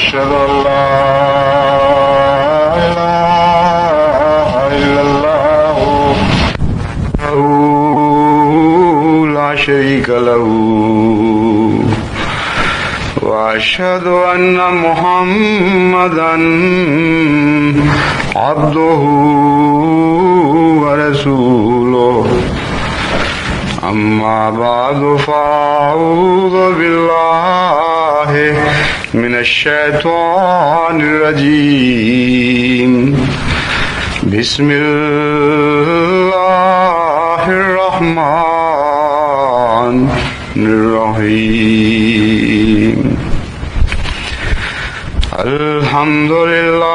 أشهد أن لا إله إلا الله وحده لا شريك له وأشهد أن محمدا عبده ورسوله أما بعد فأعوذ بالله من الشيطان الرجيم بسم الله الرحمن الرحيم الحمد لله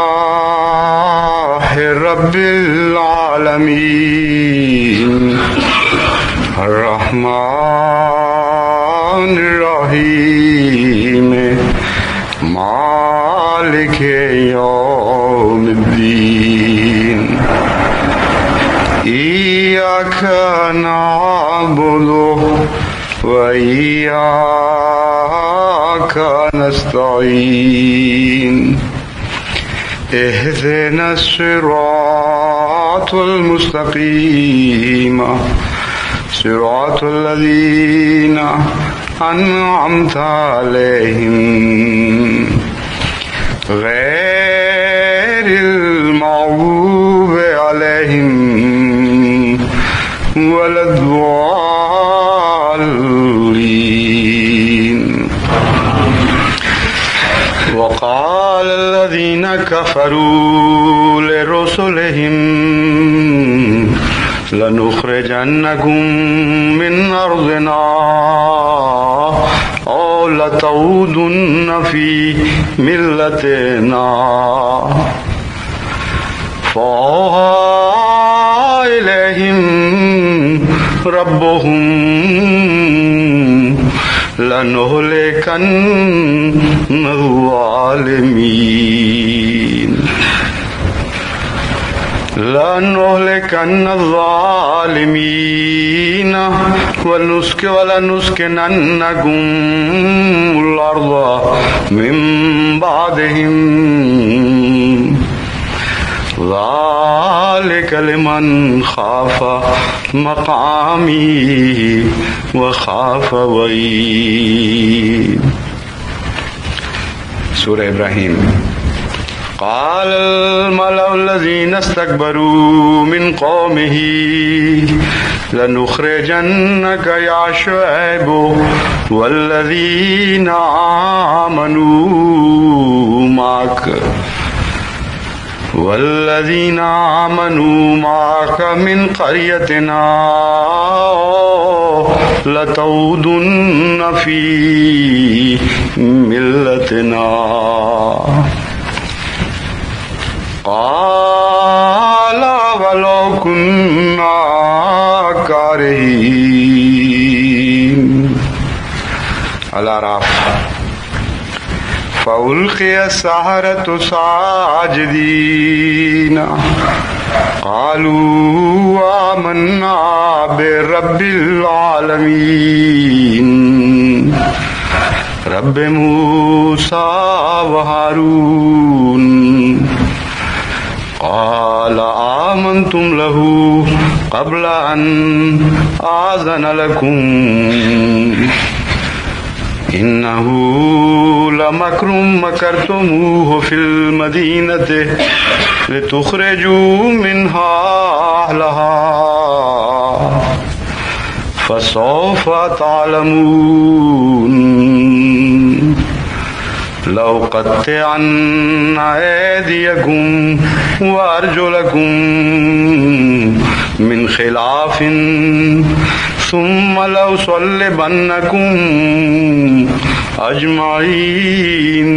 رب العالمين الرحمن الرحيم مالك يوم الدين إياك نعبد وإياك نستعين اهدنا الصراط المستقيم صراط الذين أنعمت عليهم غير المغضوب عليهم ولا الضالين. وقال الذين كفروا لرسلهم لنخرجنكم من أرضنا أو لتعودن في ملتنا فأوحى إليهم ربهم لنهلكن الظالمين لنهلكن الظالمين ولنسكننكم الأرض من بعدهم ذلك لمن خاف مقامي وخاف وعيد. سورہ ابراہیم. قال الملأ الذين استكبروا من قومه لنخرجنك يا شعيب والذين آمنوا معك من قريتنا لتعودن في ملتنا قال ولو كنا كارهين. الأعراف. فألقي السحرة ساجدين قالوا آمنا برب العالمين رب موسى وهارون. قال آمنتم له قبل أن آذن لكم إنه لمكر مكرتموه في المدينة لتخرجوا منها أهلها فسوف تعلمون. لأقطعن أيديكم وأرجلكم من خلاف ثم لأصلبنكم أجمعين.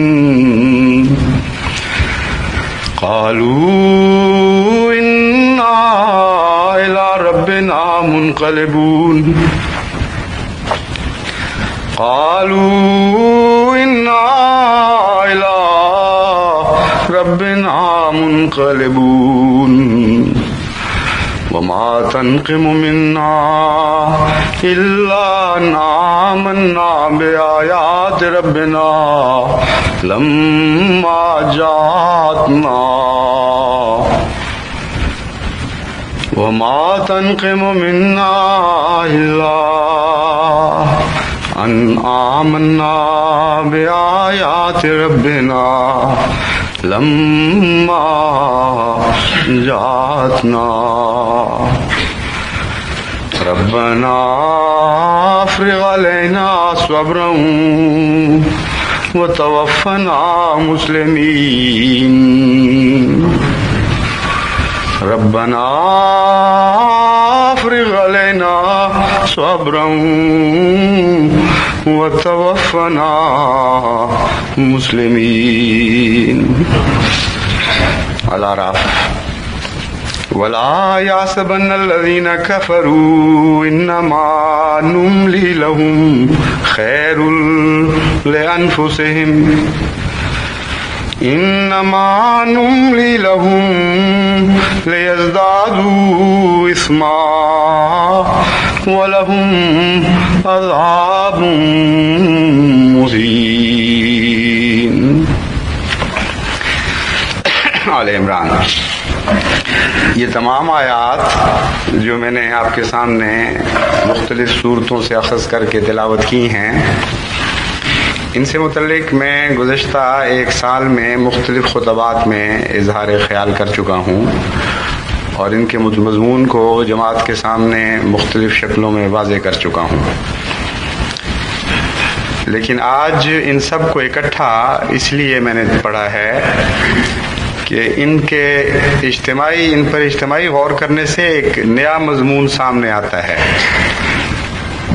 قالوا إنا إلى ربنا منقلبون. قالوا إنا إلى ربنا منقلبون. وما تنقم منا إلا أن آمنا بآيات ربنا لما جاءتنا وما تنقم منا إلا أن آمنا بآيات ربنا لما جاءتنا ربنا افرغ علينا صبرا وتوفنا مسلمين ربنا افرغ علينا صبرا وتوفنا مسلمين. الاعراف. ولا يحسبن الذين كفروا انما نملي لهم خير لانفسهم انما نملي لهم ليزدادوا اثما ولهم عذاب مهين. آل عمران. یہ تمام آیات جو میں نے آپ کے سامنے مختلف صورتوں سے اخذ کر کے تلاوت کی ہیں، ان سے متعلق میں گزشتہ ایک سال میں مختلف خطبات میں اظہار خیال کر چکا ہوں اور ان کے مضمون کو جماعت کے سامنے مختلف شکلوں میں واضح کر چکا ہوں. لیکن آج ان سب کو اکٹھا اس لیے میں نے پڑھا ہے کہ ان پر اجتماعی غور کرنے سے ایک نیا مضمون سامنے آتا ہے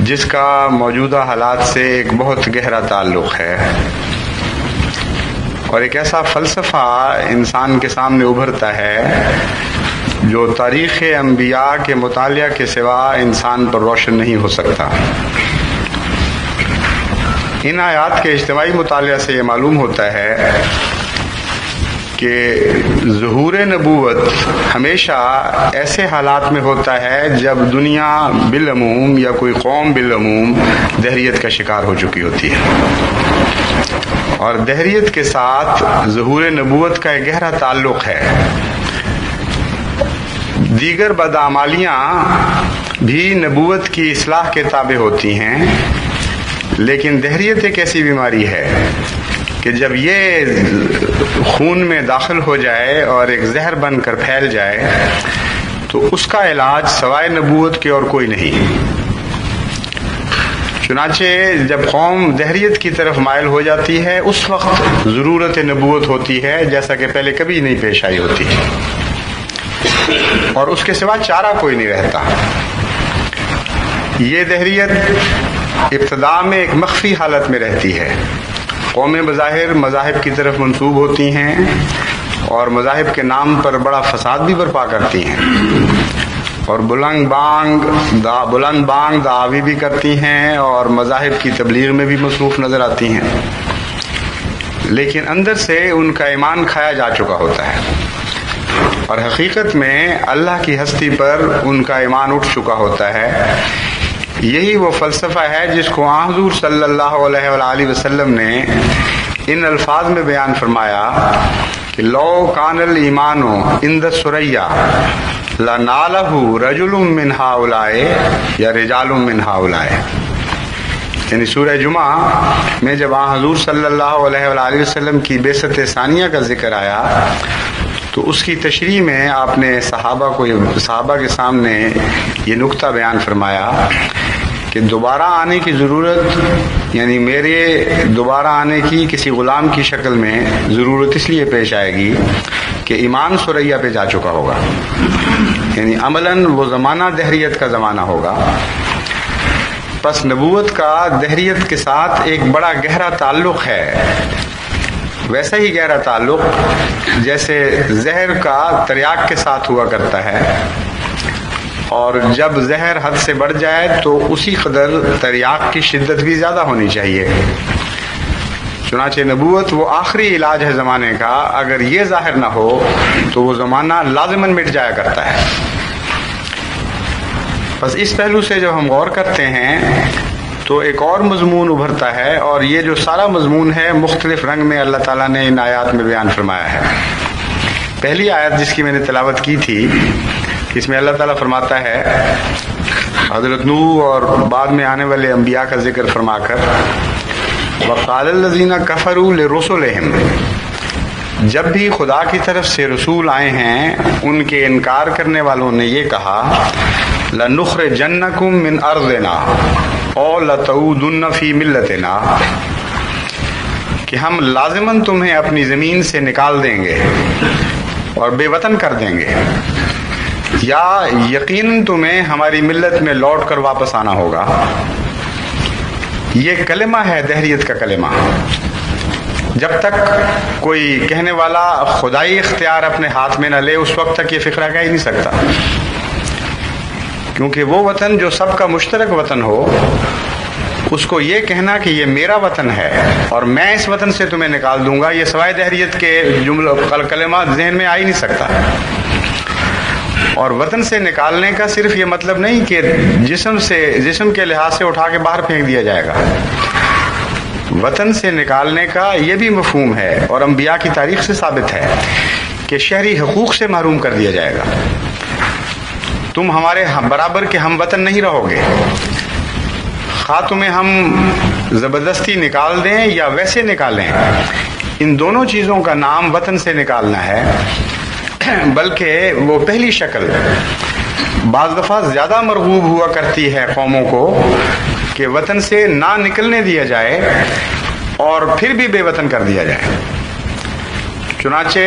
جس کا موجودہ حالات سے ایک بہت گہرا تعلق ہے، اور ایک ایسا فلسفہ انسان کے سامنے ابھرتا ہے جو تاریخ انبیاء کے مطالعہ کے سوا انسان پر روشن نہیں ہو سکتا. ان آیات کے اجتماعی مطالعہ سے یہ معلوم ہوتا ہے کہ ظہور نبوت ہمیشہ ایسے حالات میں ہوتا ہے جب دنیا بالعموم یا کوئی قوم بالعموم دہریت کا شکار ہو چکی ہوتی ہے، اور دہریت کے ساتھ ظہور نبوت کا ایک گہرا تعلق ہے. دیگر بدعمالیاں بھی نبوت کی اصلاح کے تابع ہوتی ہیں، لیکن دہریت ایک ایسی بیماری ہے کہ جب یہ خون میں داخل ہو جائے اور ایک زہر بن کر پھیل جائے تو اس کا علاج سوائے نبوت کے اور کوئی نہیں. چنانچہ جب قوم دہریت کی طرف مائل ہو جاتی ہے اس وقت ضرورت نبوت ہوتی ہے، جیسا کہ پہلے کبھی نہیں پیش آئی ہوتی، اور اس کے سوا چارہ کوئی نہیں رہتا. یہ دہریت ابتدا میں ایک مخفی حالت میں رہتی ہے. قومیں بظاہر مذاہب کی طرف منسوب ہوتی ہیں اور مذاہب کے نام پر بڑا فساد بھی برپا کرتی ہیں، اور بلند بانگ دعوی بھی کرتی ہیں اور مذاہب کی تبلیغ میں بھی مصروف نظر آتی ہیں، لیکن اندر سے ان کا ایمان کھایا جا چکا ہوتا ہے، اور حقیقت میں اللہ کی ہستی پر ان کا ایمان اٹھ چکا ہوتا ہے. یہی وہ فلسفہ ہے جس کو حضور صلی اللہ علیہ وآلہ وسلم نے ان الفاظ میں بیان فرمایا کہ لو کان الایمان عند الثریا لنالہ رجل من ہؤلاء یا رجال من ہؤلاء. یعنی سورہ جمعہ میں جب حضور صلی اللہ علیہ وآلہ وسلم کی بعثت ثانیہ کا ذکر آیا تو اس کی تشریح میں آپ نے صحابہ کے سامنے یہ نقطہ بیان فرمایا کہ دوبارہ آنے کی ضرورت، یعنی میرے دوبارہ آنے کی کسی غلام کی شکل میں ضرورت اس لیے پیش آئے گی کہ ایمان ثریا پہ جا چکا ہوگا، یعنی عملاً وہ زمانہ دہریت کا زمانہ ہوگا. پس نبوت کا دہریت کے ساتھ ایک بڑا گہرا تعلق ہے، ویسا ہی گہرا تعلق جیسے زہر کا تریاک کے ساتھ ہوا کرتا ہے، اور جب زہر حد سے بڑھ جائے تو اسی قدر تریاک کی شدت بھی زیادہ ہونی چاہیے. چنانچہ نبوت وہ آخری علاج ہے زمانے کا، اگر یہ ظاہر نہ ہو تو وہ زمانہ لازماً مٹ جایا کرتا ہے. بس اس پہلو سے جب ہم غور کرتے ہیں تو ایک اور مضمون ابھرتا ہے، اور یہ جو سارا مضمون ہے مختلف رنگ میں اللہ تعالیٰ نے ان آیات میں بیان فرمایا ہے۔ پہلی آیت جس کی میں نے تلاوت کی تھی، اس میں اللہ تعالیٰ فرماتا ہے حضرت نوح اور بعد میں آنے والے انبیاء کا ذکر فرما کر، وَقَالَ الَّذِينَ كَفَرُوا لِرُسُلِهِمْ، جب بھی خدا کی طرف سے رسول آئے ہیں ان کے انکار کرنے والوں نے یہ کہا، لَنُخْرِجَنَّكُم مِّنْ أَرْضِنَا أَوْ لَتَعُودُنَّ فِي مِلَّتِنَا، کہ ہم لازماً تمہیں اپنی زمین سے نکال دیں گے اور بے وطن کر دیں گے، یا یقیناً تمہیں ہماری ملت میں لوٹ کر واپس آنا ہوگا۔ یہ کلمہ ہے دہریت کا کلمہ۔ جب تک کوئی کہنے والا خدائی اختیار اپنے ہاتھ میں نہ لے اس وقت تک یہ فکرہ کہہ ہی نہیں سکتا، کیونکہ وہ وطن جو سب کا مشترک وطن ہو، اس کو یہ کہنا کہ یہ میرا وطن ہے اور میں اس وطن سے تمہیں نکال دوں گا، یہ سوائے دہریت کے جملہ کلمہ ذہن میں آ ہی نہیں سکتا۔ اور وطن سے نکالنے کا صرف یہ مطلب نہیں کہ جسم کے لحاظ سے اٹھا کے باہر پھینک دیا جائے گا، وطن سے نکالنے کا یہ بھی مفہوم ہے اور انبیاء کی تاریخ سے ثابت ہے کہ شہری حقوق سے محروم کر دیا جائے گا۔ تم ہمارے برابر کے ہم وطن نہیں رہو گے، خواہ تمہیں ہم زبردستی نکال دیں یا ویسے نکالیں، ان دونوں چیزوں کا نام وطن سے نکالنا ہے۔ بلکہ وہ پہلی شکل بعض دفعہ زیادہ مرغوب ہوا کرتی ہے قوموں کو کہ وطن سے نہ نکلنے دیا جائے اور پھر بھی بے وطن کر دیا جائے۔ چنانچہ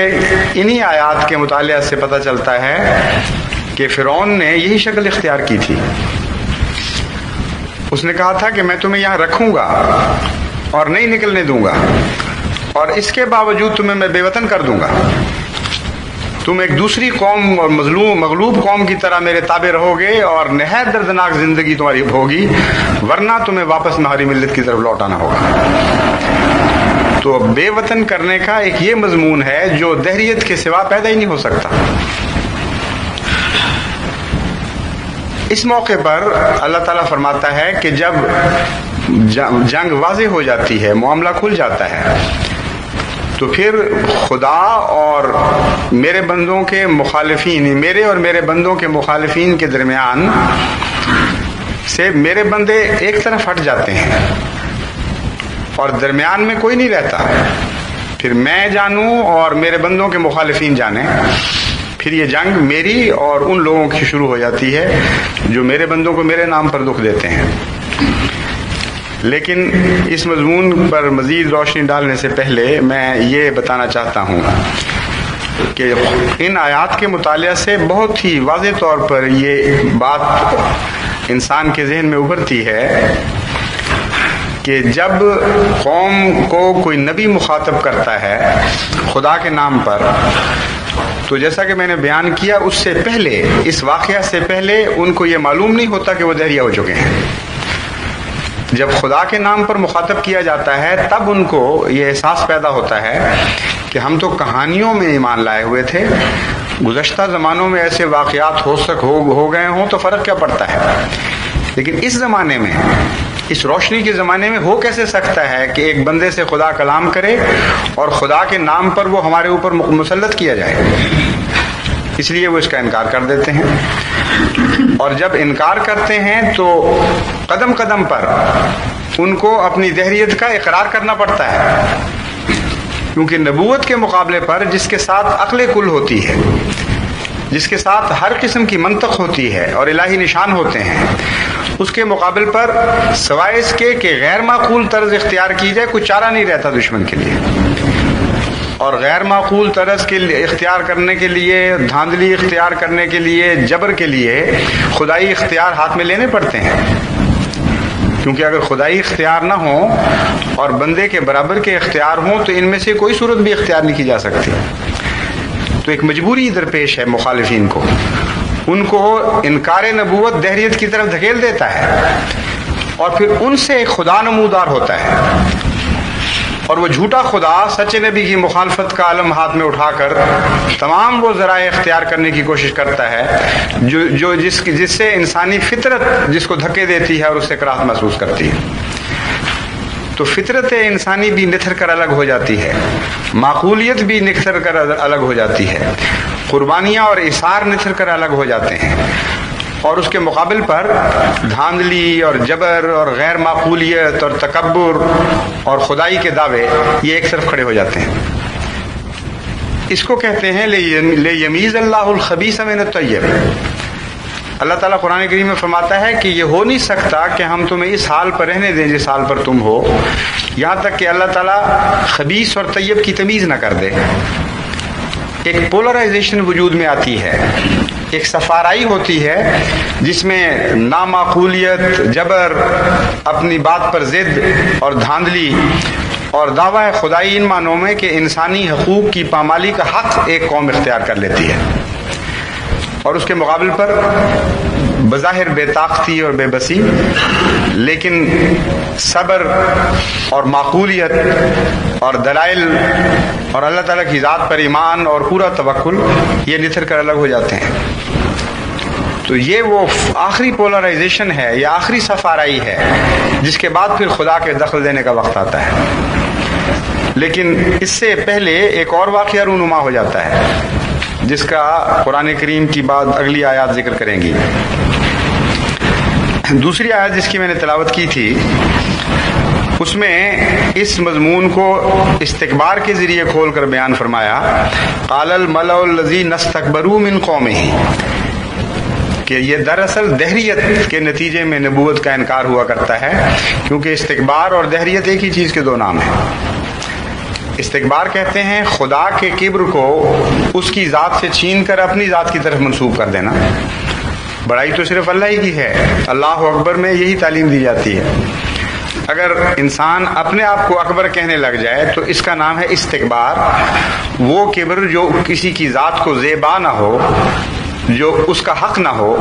انہی آیات کے مطالعہ سے پتہ چلتا ہے کہ فرعون نے یہی شکل اختیار کی تھی۔ اس نے کہا تھا کہ میں تمہیں یہاں رکھوں گا اور نہیں نکلنے دوں گا، اور اس کے باوجود تمہیں میں بے وطن کر دوں گا، تم ایک دوسری قوم اور مغلوب قوم کی طرح میرے تابع رہو گے اور نہایت دردناک زندگی تمہاری ہوگی، ورنہ تمہیں واپس ہماری ملت کی طرف لوٹانا ہوگا۔ تو بے وطن کرنے کا ایک یہ مضمون ہے جو دہریت کے سوا پیدا ہی نہیں ہو سکتا۔ اس موقع پر اللہ تعالیٰ فرماتا ہے کہ جب جنگ واضح ہو جاتی ہے، معاملہ کھل جاتا ہے، تو پھر خدا اور میرے بندوں کے مخالفین، میرے اور میرے بندوں کے مخالفین کے درمیان سے میرے بندے ایک طرف ہٹ جاتے ہیں اور درمیان میں کوئی نہیں رہتا۔ پھر میں جانوں اور میرے بندوں کے مخالفین جانیں، پھر یہ جنگ میری اور ان لوگوں کی شروع ہو جاتی ہے جو میرے بندوں کو میرے نام پر دکھ دیتے ہیں۔ لیکن اس مضمون پر مزید روشنی ڈالنے سے پہلے میں یہ بتانا چاہتا ہوں کہ ان آیات کے مطالعہ سے بہت ہی واضح طور پر یہ بات انسان کے ذہن میں ابھرتی ہے کہ جب قوم کو کوئی نبی مخاطب کرتا ہے خدا کے نام پر، تو جیسا کہ میں نے بیان کیا اس سے پہلے، اس واقعہ سے پہلے ان کو یہ معلوم نہیں ہوتا کہ وہ دہریہ ہو چکے ہیں۔ جب خدا کے نام پر مخاطب کیا جاتا ہے تب ان کو یہ احساس پیدا ہوتا ہے کہ ہم تو کہانیوں میں ایمان لائے ہوئے تھے، گزشتہ زمانوں میں ایسے واقعات ہو گئے ہوں تو فرق کیا پڑتا ہے، لیکن اس زمانے میں، اس روشنی کے زمانے میں ہو کیسے سکتا ہے کہ ایک بندے سے خدا کلام کرے اور خدا کے نام پر وہ ہمارے اوپر مسلط کیا جائے۔ اس لیے وہ اس کا انکار کر دیتے ہیں، اور جب انکار کرتے ہیں تو قدم قدم پر ان کو اپنی دہریت کا اقرار کرنا پڑتا ہے، کیونکہ نبوت کے مقابلے پر جس کے ساتھ عقل کل ہوتی ہے، جس کے ساتھ ہر قسم کی منطق ہوتی ہے اور الہی نشان ہوتے ہیں، اس کے مقابل پر سوائے اس کے کہ غیر معقول طرز اختیار کی جائے کوئی چارہ نہیں رہتا دشمن کے لیے۔ اور غیر معقول طرز کے اختیار کرنے کے لیے، دھاندلی اختیار کرنے کے لیے، جبر کے لیے خدائی اختیار ہاتھ میں لینے پڑتے ہیں، کیونکہ اگر خدائی اختیار نہ ہو اور بندے کے برابر کے اختیار ہوں تو ان میں سے کوئی صورت بھی اختیار نہیں کی جا سکتی۔ تو ایک مجبوری درپیش ہے مخالفین کو، ان کو انکار نبوت دہریت کی طرف دھکیل دیتا ہے، اور پھر ان سے ایک خدا نمودار ہوتا ہے، اور وہ جھوٹا خدا سچے نبی کی مخالفت کا علم ہاتھ میں اٹھا کر تمام وہ ذرائع اختیار کرنے کی کوشش کرتا ہے جو جس سے انسانی فطرت جس کو دھکے دیتی ہے اور اس سے کراہت محسوس کرتی ہے. تو فطرت انسانی بھی نتھر کر الگ ہو جاتی ہے، معقولیت بھی نتھر کر الگ ہو جاتی ہے، قربانیاں اور اثار نتھر کر الگ ہو جاتے ہیں، اور اس کے مقابل پر دھاندلی اور جبر اور غیر معقولیت اور تکبر اور خدائی کے دعوے یہ ایک طرف کھڑے ہو جاتے ہیں. اس کو کہتے ہیں لیمیز اللہ الخبیث من الطیب. اللہ تعالیٰ قرآن کریم میں فرماتا ہے کہ یہ ہو نہیں سکتا کہ ہم تمہیں اس حال پر رہنے دیں جس حال پر تم ہو، یہاں تک کہ اللہ تعالیٰ خبیث اور طیب کی تمیز نہ کر دے. ایک پولرائزیشن وجود میں آتی ہے، ایک سفارائی ہوتی ہے جس میں نامعقولیت، جبر، اپنی بات پر ضد اور دھاندلی اور دعویٰ خدائی ان معنوں میں کہ انسانی حقوق کی پامالی کا حق ایک قوم اختیار کر لیتی ہے، اور اس کے مقابل پر بظاہر بے طاقتی اور بے بسی لیکن صبر اور معقولیت اور دلائل اور اللہ تعالیٰ کی ذات پر ایمان اور پورا توکل یہ نتھر کر الگ ہو جاتے ہیں. تو یہ وہ آخری پولرائزیشن ہے، یہ آخری سفارائی ہے جس کے بعد پھر خدا کے دخل دینے کا وقت آتا ہے. لیکن اس سے پہلے ایک اور واقعہ رونما ہو جاتا ہے جس کا قرآن کریم کی بعد اگلی آیات ذکر کریں گی. دوسری آیت جس کی میں نے تلاوت کی تھی اس میں اس مضمون کو استکبار کے ذریعے کھول کر بیان فرمایا. قال الملأ الذین استکبروا من قومہ، کہ یہ دراصل دہریت کے نتیجے میں نبوت کا انکار ہوا کرتا ہے، کیونکہ استکبار اور دہریت ایک ہی چیز کے دو نام ہیں. استکبار کہتے ہیں خدا کے کبر کو اس کی ذات سے چھین کر اپنی ذات کی طرف منسوب کر دینا. بڑائی تو صرف اللہ ہی کی ہے، اللہ اکبر میں یہی تعلیم دی جاتی ہے. اگر انسان اپنے آپ کو اکبر کہنے لگ جائے تو اس کا نام ہے استکبار. وہ کبر جو کسی کی ذات کو زیبا نہ ہو، جو اس کا حق نہ ہو،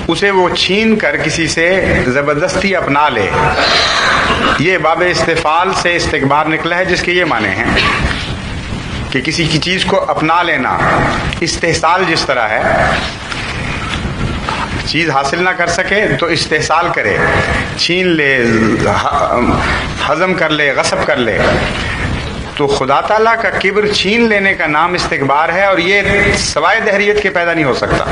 اسے وہ چھین کر کسی سے زبردستی اپنا لے. یہ باب استفعال سے استکبار نکلا ہے، جس کے یہ معنی ہیں کہ کسی کی چیز کو اپنا لینا. استحصال جس طرح ہے، چیز حاصل نہ کر سکے تو استحصال کرے، چھین لے، ہضم کر لے، غصب کر لے. تو خدا تعالیٰ کا کبر چھین لینے کا نام استکبار ہے، اور یہ سوائے دہریت کے پیدا نہیں ہو سکتا.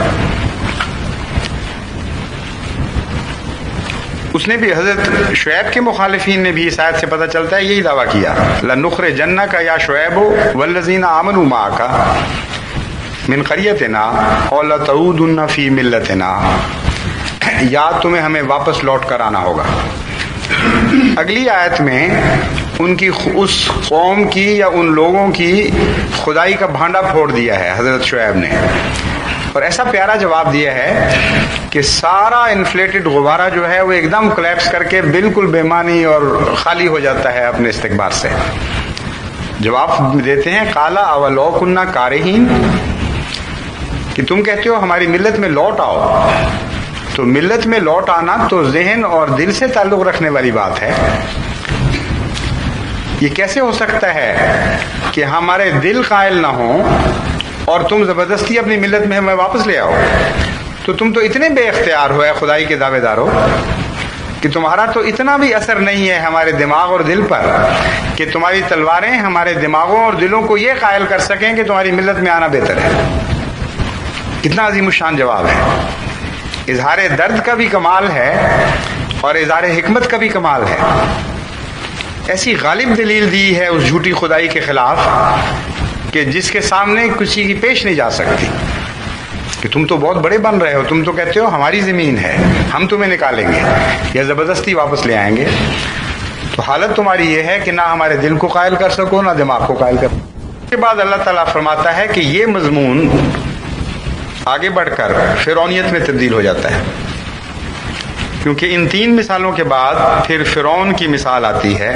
اس نے بھی حضرت شعیب کے مخالفین نے بھی اس آیت سے پتہ چلتا ہے یہی دعویٰ کیا، لَنُخْرِجَنَّكَ يَا شُعَيْبُ وَالَّذِينَ آمَنُوا مَعَكَ مِنْ قَرْيَتِنَا أَوْ لَتَعُودُنَّ فِي مِلَّتِنَا، یا تمہیں ہمیں واپس لوٹ کر آنا ہوگا. اگلی آیت میں ان کی اس قوم کی یا ان لوگوں کی خدائی کا بھانڈا پھوڑ دیا ہے حضرت شعیب نے، اور ایسا پیارا جواب دیا ہے کہ سارا انفلیٹڈ غبارہ جو ہے وہ ایک دم کلیپس کر کے بالکل بے معنی اور خالی ہو جاتا ہے اپنے استکبار سے. جواب دیتے ہیں قال اولو کنا کارہین، کہ تم کہتے ہو ہماری ملت میں لوٹ آؤ. تو ملت میں لوٹ آنا تو ذہن اور دل سے تعلق رکھنے والی بات ہے. یہ کیسے ہو سکتا ہے کہ ہمارے دل قائل نہ ہوں اور تم زبردستی اپنی ملت میں ہمیں واپس لے آؤ؟ تو تم تو اتنے بے اختیار ہو اے خدائی کے دعوے دارو کہ تمہارا تو اتنا بھی اثر نہیں ہے ہمارے دماغ اور دل پر کہ تمہاری تلواریں ہمارے دماغوں اور دلوں کو یہ قائل کر سکیں کہ تمہاری ملت میں آنا بہتر ہے. کتنا عظیم الشان جواب ہے. اظہار درد کا بھی کمال ہے اور اظہار حکمت کا بھی کمال ہے. ایسی غالب دلیل دی ہے اس جھوٹی خدائی کے خلاف کہ جس کے سامنے کسی کی پیش نہیں جا سکتی، کہ تم تو بہت بڑے بن رہے ہو، تم تو کہتے ہو ہماری زمین ہے، ہم تمہیں نکالیں گے یا زبردستی واپس لے آئیں گے. تو حالت تمہاری یہ ہے کہ نہ ہمارے دل کو قائل کر سکو نہ دماغ کو قائل کر سکو. اس کے بعد اللہ تعالیٰ فرماتا ہے کہ یہ مضمون آگے بڑھ کر فرعونیت میں تبدیل ہو جاتا ہے، کیونکہ ان تین مثالوں کے بعد پھر فرعون کی مثال آتی ہے،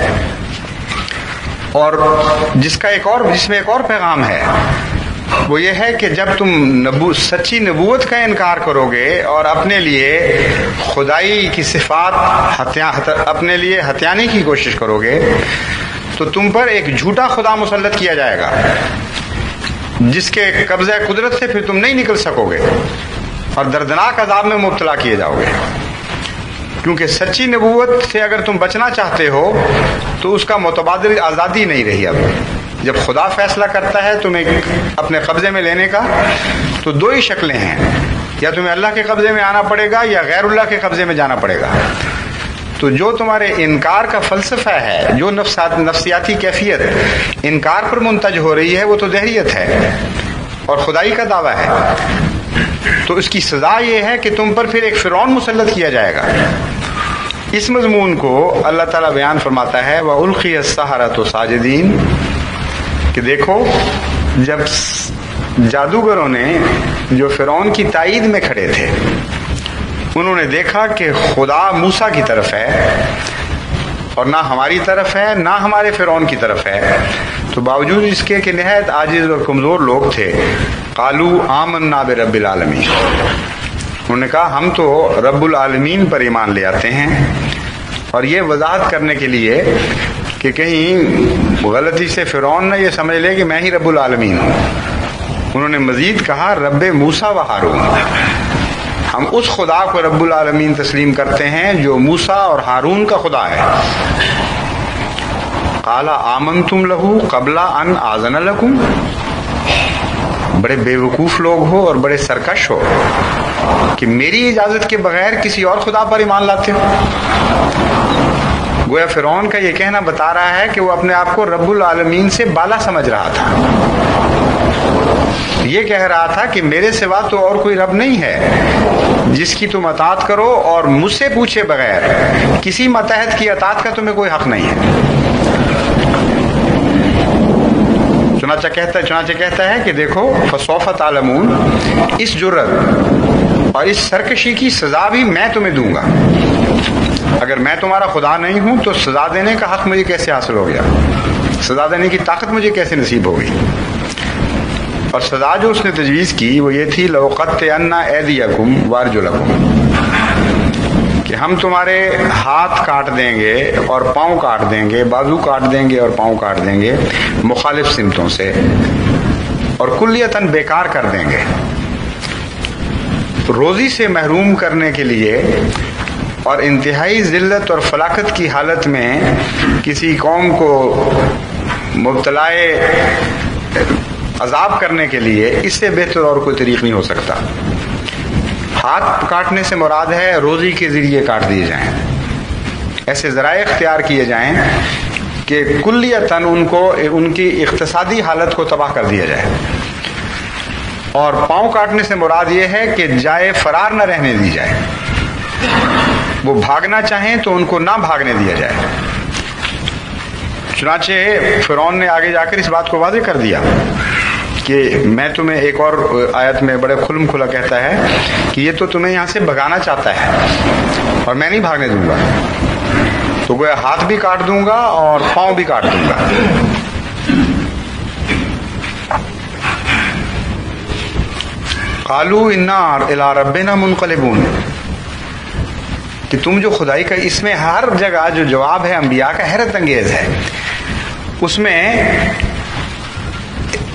اور جس میں ایک اور پیغام ہے. وہ یہ ہے کہ جب تم سچی نبوت کا انکار کرو گے اور اپنے لیے خدائی کی صفات اپنے لیے ہتھیانے کی کوشش کرو گے تو تم پر ایک جھوٹا خدا مسلط کیا جائے گا جس کے قبضہ قدرت سے پھر تم نہیں نکل سکو گے اور دردناک عذاب میں مبتلا کیے جاؤ گے. کیونکہ سچی نبوت سے اگر تم بچنا چاہتے ہو تو اس کا متبادل آزادی نہیں رہی. اب جب خدا فیصلہ کرتا ہے تمہیں اپنے قبضے میں لینے کا تو دو ہی شکلیں ہیں، یا تمہیں اللہ کے قبضے میں آنا پڑے گا یا غیر اللہ کے قبضے میں جانا پڑے گا. تو جو تمہارے انکار کا فلسفہ ہے، جو نفسیاتی کیفیت انکار پر منتج ہو رہی ہے، وہ تو دہریت ہے اور خدائی کا دعویٰ ہے. تو اس کی سزا یہ ہے کہ تم پر پھر ایک فرعون مسلط کیا جائے گا. اس مضمون کو اللہ تعالیٰ بیان فرماتا ہے وَأُلْقِيَ السَّحَرَةُ سَاجِدِينَ کہ دیکھو جب جادوگروں نے جو فرعون کی تائید میں کھڑے تھے انہوں نے دیکھا کہ خدا موسیٰ کی طرف ہے اور نہ ہماری طرف ہے نہ ہمارے فرعون کی طرف ہے، تو باوجود اس کے کہ نہایت عاجز اور کمزور لوگ تھے قالوا آمنا برب العالمین، انہوں نے کہا ہم تو رب العالمین پر ایمان لے آتے ہیں. اور یہ وضاحت کرنے کے لیے کہ کہیں غلطی سے فرعون نہ یہ سمجھ لے کہ میں ہی رب العالمین ہوں، انہوں نے مزید کہا رب موسیٰ و ہارون، ہم اس خدا کو رب العالمین تسلیم کرتے ہیں جو موسیٰ اور ہارون کا خدا ہے. قال آمنتم لہ قبل ان آذن لکم، بڑے بے وقوف لوگ ہو اور بڑے سرکش ہو کہ میری اجازت کے بغیر کسی اور خدا پر ایمان لاتے ہو. گویا فرعون کا یہ کہنا بتا رہا ہے کہ وہ اپنے آپ کو رب العالمین سے بالا سمجھ رہا تھا. یہ کہہ رہا تھا کہ میرے سوا تو اور کوئی رب نہیں ہے جس کی تم اطاعت کرو اور مجھ سے پوچھے بغیر کسی ماتحت کی اطاعت کا تمہیں کوئی حق نہیں ہے. چنانچہ کہتا ہے کہ دیکھو فسوف تعلمون، اس جرت اور اس سرکشی کی سزا بھی میں تمہیں دوں گا. اگر میں تمہارا خدا نہیں ہوں تو سزا دینے کا حق مجھے کیسے حاصل ہو گیا، سزا دینے کی طاقت مجھے کیسے نصیب ہو گئی. اور سزا جو اس نے تجویز کی وہ یہ تھی لَأُقَطِّعَنَّ أَيْدِيَكُمْ وَأَرْجُلَكُمْ، کہ ہم تمہارے ہاتھ کاٹ دیں گے اور پاؤں کاٹ دیں گے، بازو کاٹ دیں گے اور پاؤں کاٹ دیں گے مخالف سمتوں سے، اور کلیتاً بیکار کر دیں گے. روزی سے محروم کرنے کے لیے اور انتہائی ذلت اور فلاکت کی حالت میں کسی قوم کو مبتلا عذاب کرنے کے لیے اس سے بہتر اور کوئی طریق نہیں ہو سکتا. ہاتھ کاٹنے سے مراد ہے روزی کے ذریعے کاٹ دیے جائیں، ایسے ذرائع اختیار کیے جائیں کہ کلیتاً ان کی اقتصادی حالت کو تباہ کر دیا جائے. اور پاؤں کاٹنے سے مراد یہ ہے کہ جائے فرار نہ رہنے دی جائے، وہ بھاگنا چاہیں تو ان کو نہ بھاگنے دیا جائے. چنانچہ فرعون نے آگے جا کر اس بات کو واضح کر دیا کہ میں تمہیں ایک اور آیت میں بڑے کھلم کھلا کہتا ہے کہ یہ تو تمہیں یہاں سے بھگانا چاہتا ہے اور میں نہیں بھاگنے دوں گا. تو گویا ہاتھ بھی کاٹ دوں گا اور پاؤں بھی کاٹ دوں گا. قالوا انا الی ربنا منقلبون، کہ تم جو خدائی کا، اس میں ہر جگہ جو جواب ہے انبیاء کا حیرت انگیز ہے. اس میں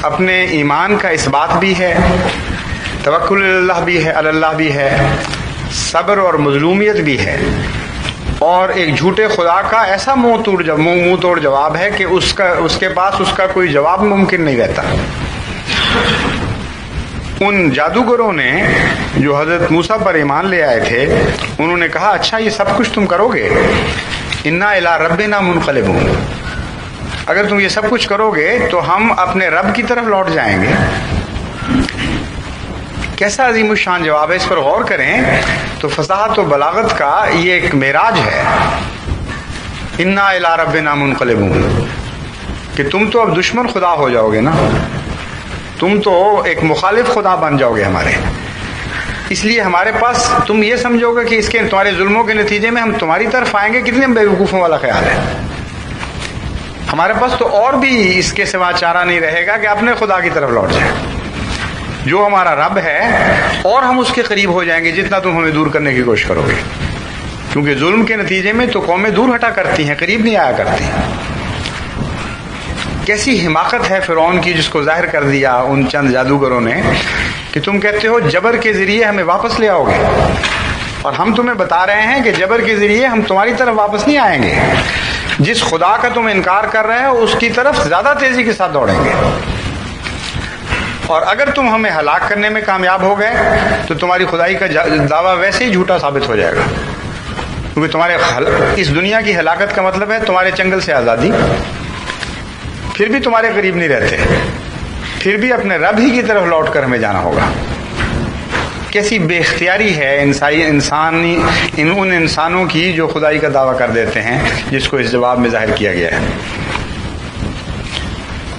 اپنے ایمان کا اس بات بھی ہے، توکل اللہ بھی ہے، اللہ بھی ہے، صبر اور مظلومیت بھی ہے، اور ایک جھوٹے خدا کا ایسا منہ توڑ جواب ہے کہ اس کے پاس اس کا کوئی جواب ممکن نہیں رہتا. ان جادوگروں نے جو حضرت موسیٰ پر ایمان لے آئے تھے انہوں نے کہا اچھا یہ سب کچھ تم کرو گے، انا الی ربنا منقلبون، اگر تم یہ سب کچھ کرو گے تو ہم اپنے رب کی طرف لوٹ جائیں گے. کیسا عظیم الشان جواب ہے، اس پر غور کریں تو فصاحت و بلاغت کا یہ ایک معراج ہے. انا الی ربنا منقلبون، کہ تم تو اب دشمن خدا ہو جاؤ گے نا، تم تو ایک مخالف خدا بن جاؤ گے ہمارے، اس لیے ہمارے پاس تم یہ سمجھو گے کہ اس کے تمہارے ظلموں کے نتیجے میں ہم تمہاری طرف آئیں گے. کتنے بے وقوفوں والا خیال ہے. ہمارے پاس تو اور بھی اس کے سوا چارہ نہیں رہے گا کہ اپنے خدا کی طرف لوٹ جائیں جو ہمارا رب ہے، اور ہم اس کے قریب ہو جائیں گے جتنا تم ہمیں دور کرنے کی کوشش کرو گے. کیونکہ ظلم کے نتیجے میں تو قومیں دور ہٹا کرتی ہیں، قریب نہیں آیا کرتی. کیسی حماقت ہے فرعون کی جس کو ظاہر کر دیا ان چند جادوگروں نے کہ تم کہتے ہو جبر کے ذریعے ہمیں واپس لے آؤ گے، اور ہم تمہیں بتا رہے ہیں کہ جبر کے ذریعے ہم تمہاری طرف واپس نہیں آئیں گے، جس خدا کا تم انکار کر رہے ہو اس کی طرف زیادہ تیزی کے ساتھ دوڑیں گے، اور اگر تم ہمیں ہلاک کرنے میں کامیاب ہو گئے تو تمہاری خدائی کا دعویٰ ویسے ہی جھوٹا ثابت ہو جائے گا، کیونکہ تمہارے اس دنیا کی ہلاکت کا مطلب ہے تمہارے چنگل سے آزادی، پھر بھی تمہارے قریب نہیں رہتے، پھر بھی اپنے رب ہی کی طرف لوٹ کر ہمیں جانا ہوگا۔ کیسی بے اختیاری ہے ان انسانوں کی جو خدائی کا دعویٰ کر دیتے ہیں، جس کو اس جواب میں ظاہر کیا گیا ہے۔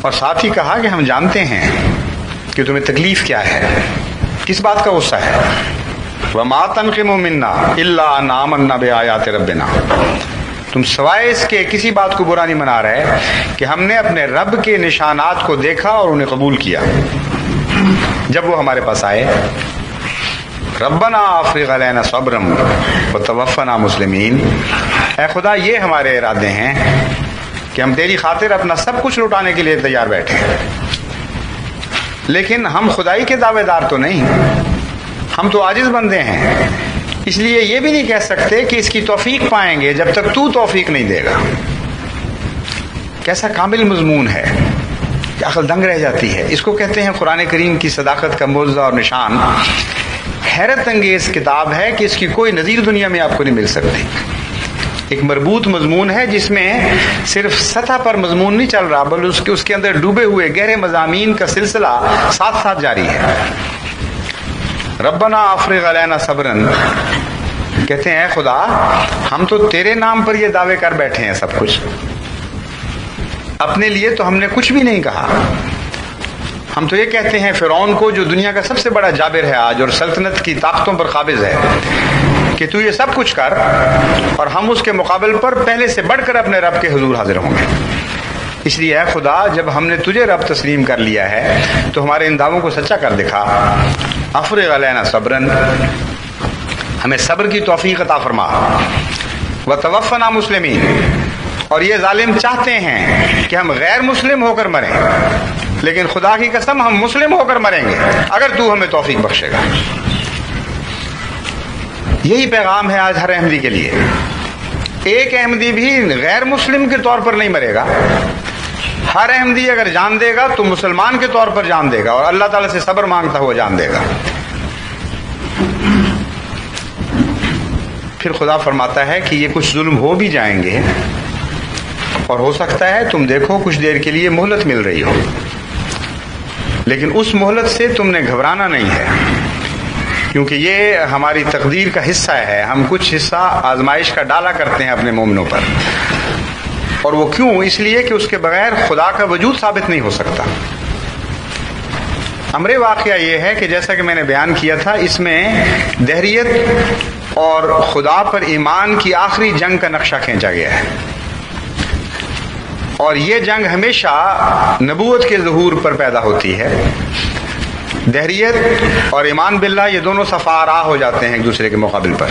اور ساتھ ہی کہا کہ ہم جانتے ہیں کہ تمہیں تکلیف کیا ہے، کس بات کا غصہ ہے۔ وَمَا تَنْقِمُ مِنَّا إِلَّا أَنْ آمَنَّا بِآيَاتِ رَبِّنَا، تم سوائے اس کے کسی بات کو برا نہیں منا رہے کہ ہم نے اپنے رب کے نشانات کو دیکھا اور انہیں قبول کیا جب وہ ہمارے پاس آئے۔ ربنا افرغ علینا صبرا وتوفنا مسلمین، اے خدا یہ ہمارے ارادے ہیں کہ ہم تیری خاطر اپنا سب کچھ لوٹانے کے لیے تیار بیٹھے ہیں، لیکن ہم خدائی کے دعوے دار تو نہیں، ہم تو عاجز بندے ہیں، اس لیے یہ بھی نہیں کہہ سکتے کہ اس کی توفیق پائیں گے جب تک تو توفیق نہیں دے گا۔ کیسا کامل مضمون ہے کہ عقل دنگ رہ جاتی ہے۔ اس کو کہتے ہیں قرآن کریم کی صداقت کا معجزہ اور نشان۔ حیرت انگیز کتاب ہے کہ اس کی کوئی نظیر دنیا میں آپ کو نہیں مل سکتی۔ ایک مربوط مضمون ہے جس میں صرف سطح پر مضمون نہیں چل رہا بلکہ اس کے اندر ڈوبے ہوئے گہرے مضامین کا سلسلہ ساتھ ساتھ جاری ہے۔ ربنا افرغ علینا صبرا، کہتے ہیں اے خدا ہم تو تیرے نام پر یہ دعوے کر بیٹھے ہیں، سب کچھ اپنے لیے تو ہم نے کچھ بھی نہیں کہا۔ ہم تو یہ کہتے ہیں فرعون کو جو دنیا کا سب سے بڑا جابر ہے آج اور سلطنت کی طاقتوں پر قابض ہے کہ تو یہ سب کچھ کر، اور ہم اس کے مقابل پر پہلے سے بڑھ کر اپنے رب کے حضور حاضر ہوں گے۔ اس لیے اے خدا جب ہم نے تجھے رب تسلیم کر لیا ہے تو ہمارے ان دعووں کو سچا کر دکھا۔ افرغ علینا صبرا، ہمیں صبر کی توفیق عطا فرما، وتوفنا مسلمین، اور یہ ظالم چاہتے ہیں کہ ہم غیر مسلم ہو کر مریں، لیکن خدا کی قسم ہم مسلم ہو کر مریں گے اگر تو ہمیں توفیق بخشے گا۔ یہی پیغام ہے آج ہر احمدی کے لیے۔ ایک احمدی بھی غیر مسلم کے طور پر نہیں مرے گا، ہر احمدی اگر جان دے گا تو مسلمان کے طور پر جان دے گا اور اللہ تعالیٰ سے صبر مانگتا ہوا جان دے گا۔ پھر خدا فرماتا ہے کہ یہ کچھ ظلم ہو بھی جائیں گے اور ہو سکتا ہے تم دیکھو کچھ دیر کے لیے مہلت مل رہی ہو، لیکن اس مہلت سے تم نے گھبرانا نہیں ہے، کیونکہ یہ ہماری تقدیر کا حصہ ہے۔ ہم کچھ حصہ آزمائش کا ڈالا کرتے ہیں اپنے مومنوں پر، اور وہ کیوں؟ اس لیے کہ اس کے بغیر خدا کا وجود ثابت نہیں ہو سکتا۔ امر واقعہ یہ ہے کہ جیسا کہ میں نے بیان کیا تھا، اس میں دہریت اور خدا پر ایمان کی آخری جنگ کا نقشہ کھینچا گیا ہے، اور یہ جنگ ہمیشہ نبوت کے ظہور پر پیدا ہوتی ہے۔ دہریت اور ایمان باللہ یہ دونوں صفارا ہو جاتے ہیں ایک دوسرے کے مقابل پر۔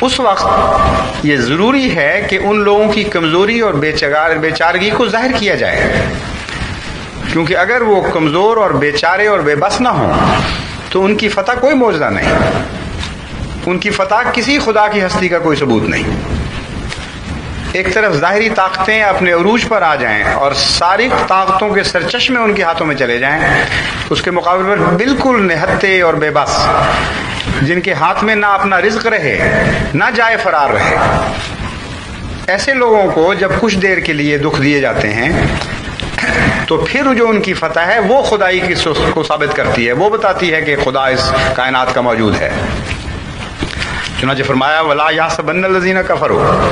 اس وقت یہ ضروری ہے کہ ان لوگوں کی کمزوری اور بیچارگی کو ظاہر کیا جائے، کیونکہ اگر وہ کمزور اور بیچارے اور بے بس نہ ہوں تو ان کی فتح کوئی معجزہ نہیں، ان کی فتح کسی خدا کی ہستی کا کوئی ثبوت نہیں۔ ایک طرف ظاہری طاقتیں اپنے عروج پر آ جائیں اور ساری طاقتوں کے سرچشمے ان کے ہاتھوں میں چلے جائیں، اس کے مقابلے پر بالکل نہتے اور بے بس جن کے ہاتھ میں نہ اپنا رزق رہے نہ جائے فرار رہے، ایسے لوگوں کو جب کچھ دیر کے لیے دکھ دیے جاتے ہیں تو پھر جو ان کی فتح ہے وہ خدائی کی کو ثابت کرتی ہے، وہ بتاتی ہے کہ خدا اس کائنات کا موجود ہے۔ چنانچہ فرمایا وَلَا يَحْسَبَنَّ الَّذِينَ كَفَرُوا،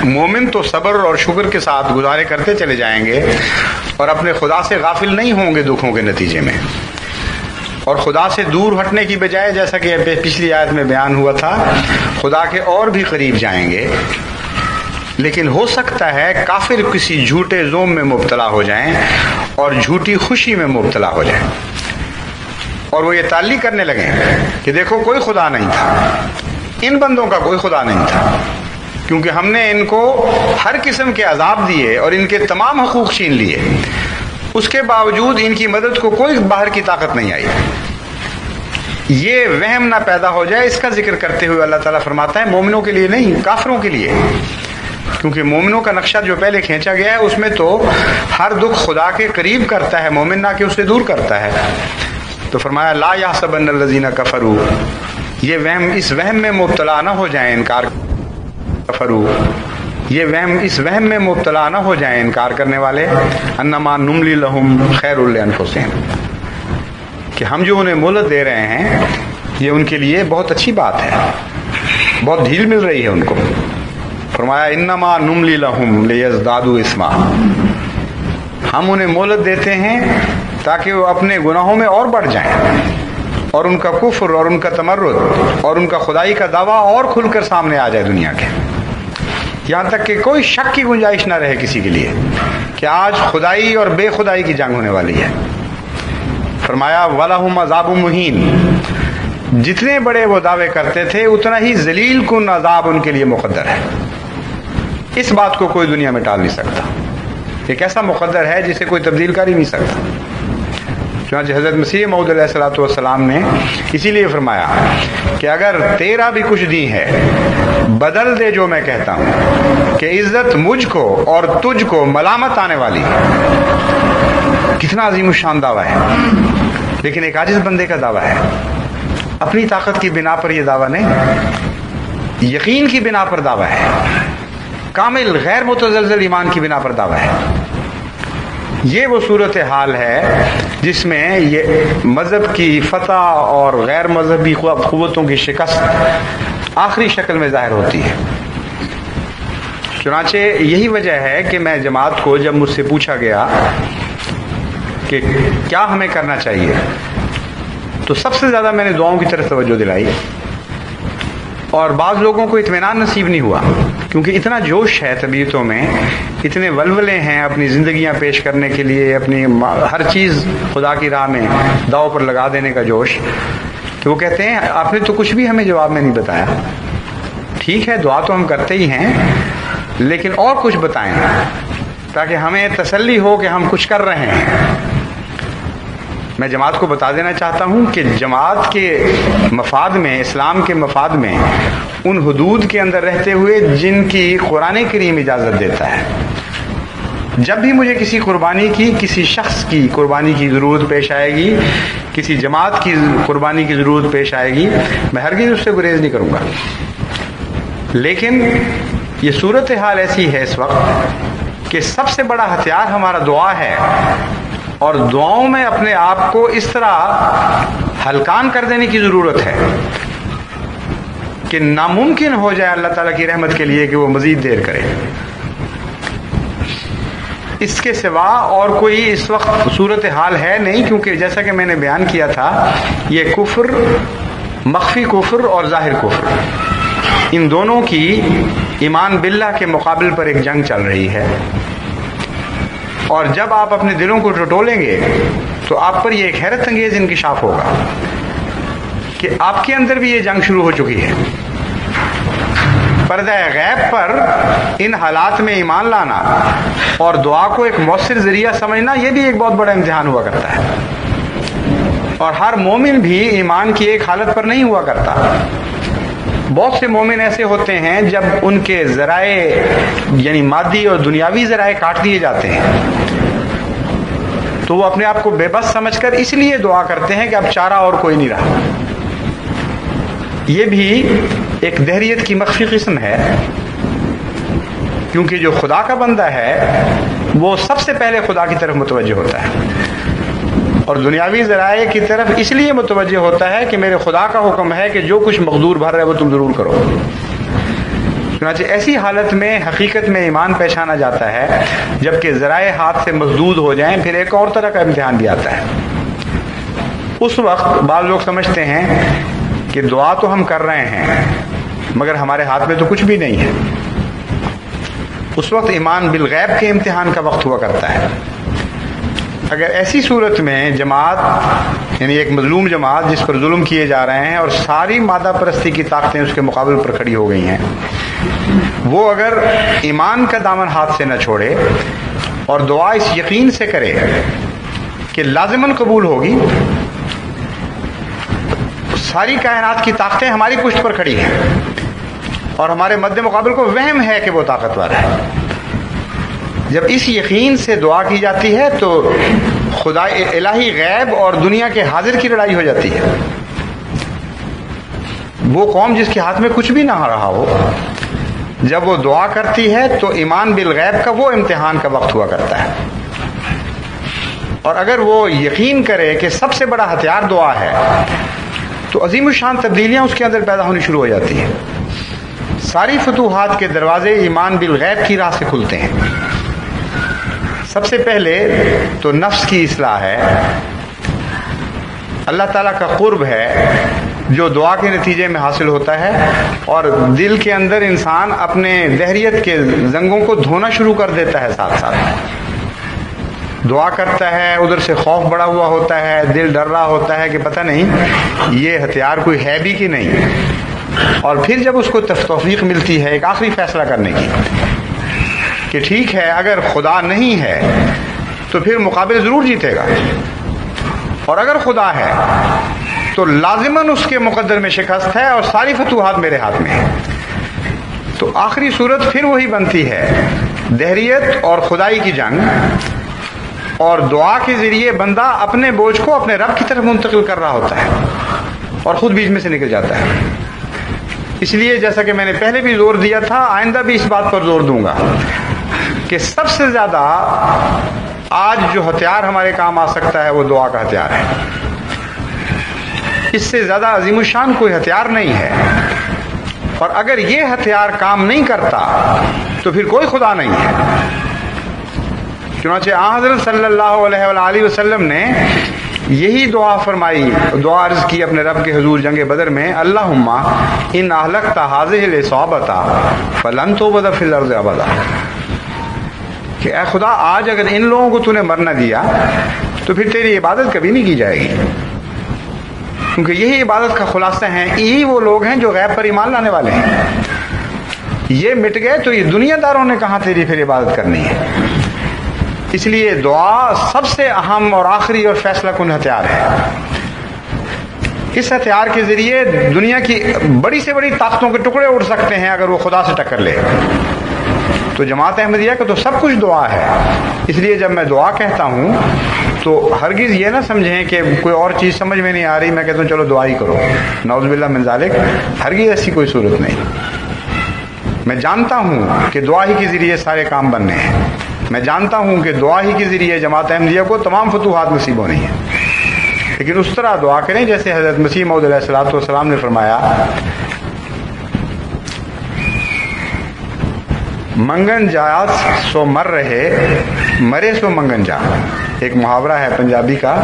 مومن تو صبر اور شکر کے ساتھ گزارے کرتے چلے جائیں گے اور اپنے خدا سے غافل نہیں ہوں گے دکھوں کے نتیجے میں، اور خدا سے دور ہٹنے کی بجائے جیسا کہ پچھلی آیت میں بیان ہوا تھا خدا کے اور بھی قریب جائیں گے۔ لیکن ہو سکتا ہے کافر کسی جھوٹے زوم میں مبتلا ہو جائیں اور جھوٹی خوشی میں مبتلا ہو جائیں، اور وہ یہ تعلیق کرنے لگیں کہ دیکھو کوئی خدا نہیں تھا، ان بندوں کا کوئی خدا نہیں تھا، کیونکہ ہم نے ان کو ہر قسم کے عذاب دیے اور ان کے تمام حقوق چھین لیے، اس کے باوجود ان کی مدد کو کوئی باہر کی طاقت نہیں آئی۔ یہ وہم نہ پیدا ہو جائے، اس کا ذکر کرتے ہوئے اللہ تعالیٰ فرماتا ہے مومنوں کے لیے نہیں، کافروں کے لیے، کیونکہ مومنوں کا نقشہ جو پہلے کھینچا گیا ہے اس میں تو ہر دکھ خدا کے قریب کرتا ہے مومن، نہ کہ اسے دور کرتا ہے۔ تو فرمایا لا یحسبن الذین کفروا، یہ وہم اس وہم میں مبتلا نہ ہو جائیں انکار کفروا، یہ وہم اس وہم میں مبتلا نہ ہو جائیں انکار کرنے والے، انما نملی لہم خیر لانفسہم، کہ ہم جو انہیں مہلت دے رہے ہیں یہ ان کے لیے بہت اچھی بات ہے، بہت ڈھیل مل رہی ہے ان کو۔ فرمایا انما نملی لہم لیزدادوا اثما، ہم انہیں مہلت دیتے ہیں تاکہ وہ اپنے گناہوں میں اور بڑھ جائیں، اور ان کا کفر اور ان کا تمرد اور ان کا خدائی کا دعویٰ اور کھل کر سامنے آ جائے دنیا کے، یہاں تک کہ کوئی شک کی گنجائش نہ رہے کسی کے لیے کہ آج خدائی اور بے خدائی کی جنگ ہونے والی ہے۔ فرمایا وَلَهُمْ عَذَابٌ مُهِينٌ، جتنے بڑے وہ دعوے کرتے تھے اتنا ہی ذلیل کن عذاب ان کے لیے مقدر ہے، اس بات کو کوئی دنیا میں ٹال نہیں سکتا، ایک ایسا مقدر ہے جسے کوئی تبدیل کر ہی نہیں سکتا۔ چنانچہ حضرت مسیح موعود علیہ الصلوۃ والسلام نے اسی لیے فرمایا کہ اگر تیرا بھی کچھ دی ہے بدل دے جو میں کہتا ہوں، کہ عزت مجھ کو اور تجھ کو ملامت آنے والی ہے۔ کتنا عظیم الشان دعویٰ ہے، لیکن ایک عاجز بندے کا دعویٰ ہے، اپنی طاقت کی بنا پر یہ دعویٰ نہیں، یقین کی بنا پر دعویٰ ہے، کامل غیر متزلزل ایمان کی بنا پر دعویٰ ہے۔ یہ وہ صورتحال ہے جس میں یہ مذہب کی فتح اور غیر مذہبی قوتوں کی شکست آخری شکل میں ظاہر ہوتی ہے۔ چنانچہ یہی وجہ ہے کہ میں جماعت کو جب مجھ سے پوچھا گیا کہ کیا ہمیں کرنا چاہیے، تو سب سے زیادہ میں نے دعاؤں کی طرف توجہ دلائی، اور بعض لوگوں کو اطمینان نصیب نہیں ہوا کیونکہ اتنا جوش ہے طبیعتوں میں، اتنے ولولے ہیں اپنی زندگیاں پیش کرنے کے لیے، اپنی ہر چیز خدا کی راہ میں داؤ پر لگا دینے کا جوش، کہ وہ کہتے ہیں آپ نے تو کچھ بھی ہمیں جواب میں نہیں بتایا، ٹھیک ہے دعا تو ہم کرتے ہی ہیں لیکن اور کچھ بتائیں تاکہ ہمیں تسلی ہو کہ ہم کچھ کر رہے ہیں۔ میں جماعت کو بتا دینا چاہتا ہوں کہ جماعت کے مفاد میں، اسلام کے مفاد میں، ان حدود کے اندر رہتے ہوئے جن کی قرآن کریم اجازت دیتا ہے، جب بھی مجھے کسی قربانی کی، کسی شخص کی قربانی کی ضرورت پیش آئے گی، کسی جماعت کی قربانی کی ضرورت پیش آئے گی، میں ہرگز اس سے گریز نہیں کروں گا۔ لیکن یہ صورتحال ایسی ہے اس وقت کہ سب سے بڑا ہتھیار ہمارا دعا ہے، اور دعاؤں میں اپنے آپ کو اس طرح ہلکان کر دینے کی ضرورت ہے کہ ناممکن ہو جائے اللہ تعالیٰ کی رحمت کے لیے کہ وہ مزید دیر کرے۔ اس کے سوا اور کوئی اس وقت صورتحال ہے نہیں، کیونکہ جیسا کہ میں نے بیان کیا تھا یہ کفر، مخفی کفر اور ظاہر کفر، ان دونوں کی ایمان باللہ کے مقابل پر ایک جنگ چل رہی ہے، اور جب آپ اپنے دلوں کو ٹٹولیں گے تو آپ پر یہ ایک حیرت انگیز انکشاف ہوگا کہ آپ کے اندر بھی یہ جنگ شروع ہو چکی ہے۔ پردہ غیب پر ان حالات میں ایمان لانا اور دعا کو ایک مؤثر ذریعہ سمجھنا، یہ بھی ایک بہت بڑا امتحان ہوا کرتا ہے، اور ہر مومن بھی ایمان کی ایک حالت پر نہیں ہوا کرتا۔ بہت سے مومن ایسے ہوتے ہیں جب ان کے ذرائع یعنی مادی اور دنیاوی ذرائع کاٹ دیے جاتے ہیں تو وہ اپنے آپ کو بے بس سمجھ کر اس لیے دعا کرتے ہیں کہ اب چارہ اور کوئی نہیں رہا۔ یہ بھی ایک دہریت کی مخفی قسم ہے، کیونکہ جو خدا کا بندہ ہے وہ سب سے پہلے خدا کی طرف متوجہ ہوتا ہے، اور دنیاوی ذرائع کی طرف اس لیے متوجہ ہوتا ہے کہ میرے خدا کا حکم ہے کہ جو کچھ مقدور بھر ہے وہ تم ضرور کرو۔ چنانچہ ایسی حالت میں حقیقت میں ایمان پہچانا جاتا ہے جبکہ ذرائع ہاتھ سے مسدود ہو جائیں، پھر ایک اور طرح کا امتحان بھی آتا ہے۔ اس وقت بعض لوگ سمجھتے ہیں کہ دعا تو ہم کر رہے ہیں مگر ہمارے ہاتھ میں تو کچھ بھی نہیں ہے۔ اس وقت ایمان بالغیب کے امتحان کا وقت ہوا کرتا ہے۔ اگر ایسی صورت میں جماعت یعنی ایک مظلوم جماعت جس پر ظلم کیے جا رہے ہیں اور ساری مادہ پرستی کی طاقتیں اس کے مقابل پر کھڑی ہو گئی ہیں، وہ اگر ایمان کا دامن ہاتھ سے نہ چھوڑے اور دعا اس یقین سے کرے کہ لازماً قبول ہوگی، ساری کائنات کی طاقتیں ہماری پشت پر کھڑی ہیں اور ہمارے مد مقابل کو وہم ہے کہ وہ طاقتور ہے، جب اس یقین سے دعا کی جاتی ہے تو خدا الہی غیب اور دنیا کے حاضر کی لڑائی ہو جاتی ہے۔ وہ قوم جس کے ہاتھ میں کچھ بھی نہ رہا ہو، جب وہ دعا کرتی ہے تو ایمان بالغیب کا وہ امتحان کا وقت ہوا کرتا ہے، اور اگر وہ یقین کرے کہ سب سے بڑا ہتھیار دعا ہے تو عظیم الشان تبدیلیاں اس کے اندر پیدا ہونی شروع ہو جاتی ہیں۔ ساری فتوحات کے دروازے ایمان بالغیب کی راہ سے کھلتے ہیں۔ سب سے پہلے تو نفس کی اصلاح ہے، اللہ تعالیٰ کا قرب ہے جو دعا کے نتیجے میں حاصل ہوتا ہے، اور دل کے اندر انسان اپنے دہریت کے زنگوں کو دھونا شروع کر دیتا ہے۔ ساتھ ساتھ دعا کرتا ہے، ادھر سے خوف بڑا ہوا ہوتا ہے، دل ڈر رہا ہوتا ہے کہ پتہ نہیں یہ ہتھیار کوئی ہے بھی کہ نہیں، اور پھر جب اس کو توفیق ملتی ہے ایک آخری فیصلہ کرنے کی کہ ٹھیک ہے اگر خدا نہیں ہے تو پھر مقابلے ضرور جیتے گا، اور اگر خدا ہے تو لازماً اس کے مقدر میں شکست ہے اور ساری فتوحات میرے ہاتھ میں ہے، تو آخری صورت پھر وہی بنتی ہے، دہریت اور خدائی کی جنگ، اور دعا کے ذریعے بندہ اپنے بوجھ کو اپنے رب کی طرف منتقل کر رہا ہوتا ہے اور خود بیچ میں سے نکل جاتا ہے۔ اس لیے جیسا کہ میں نے پہلے بھی زور دیا تھا، آئندہ بھی اس بات پر زور دوں گا کہ سب سے زیادہ آج جو ہتھیار ہمارے کام آ سکتا ہے وہ دعا کا ہتھیار ہے۔ اس سے زیادہ عظیم الشان کوئی ہتھیار نہیں ہے، اور اگر یہ ہتھیار کام نہیں کرتا تو پھر کوئی خدا نہیں ہے۔ چنانچہ حضرت صلی اللہ علیہ وآلہ وسلم نے یہی دعا فرمائی، دعا عرض کی اپنے رب کے حضور جنگ بدر میں، اللہم ان اہلکت ہذہ العصابۃ فلن تعبد فی الارض ابدا، کہ اے خدا آج اگر ان لوگوں کو تو نے مر نہ دیا تو پھر تیری عبادت کبھی نہیں کی جائے گی، کیونکہ یہی عبادت کا خلاصہ ہیں، یہی وہ لوگ ہیں جو غیب پر ایمان لانے والے ہیں۔ یہ مٹ گئے تو یہ دنیا داروں نے کہاں تیری پھر عبادت کرنی ہے۔ اس لیے دعا سب سے اہم اور آخری اور فیصلہ کن ہتھیار ہے۔ اس ہتھیار کے ذریعے دنیا کی بڑی سے بڑی طاقتوں کے ٹکڑے اڑ سکتے ہیں اگر وہ خدا سے ٹکر لے۔ تو جماعت احمدیہ کا تو سب کچھ دعا ہے، اس لیے جب میں دعا کہتا ہوں تو ہرگز یہ نہ سمجھیں کہ کوئی اور چیز سمجھ میں نہیں آ رہی میں کہتا ہوں چلو دعا ہی کرو، نعوذ باللہ من ذالک، ہرگز ایسی کوئی صورت نہیں۔ میں جانتا ہوں کہ دعا ہی کے ذریعے سارے کام بننے ہیں، میں جانتا ہوں کہ دعا ہی کے ذریعے جماعت احمدیہ کو تمام فتوحات نصیب ہونی ہیں، لیکن اس طرح دعا کریں جیسے حضرت مسیح موعود علیہ الصلوۃ والسلام نے فرمایا، منگن جا سو مر رہے، مرے سو منگن جا، ایک محاورہ ہے پنجابی کا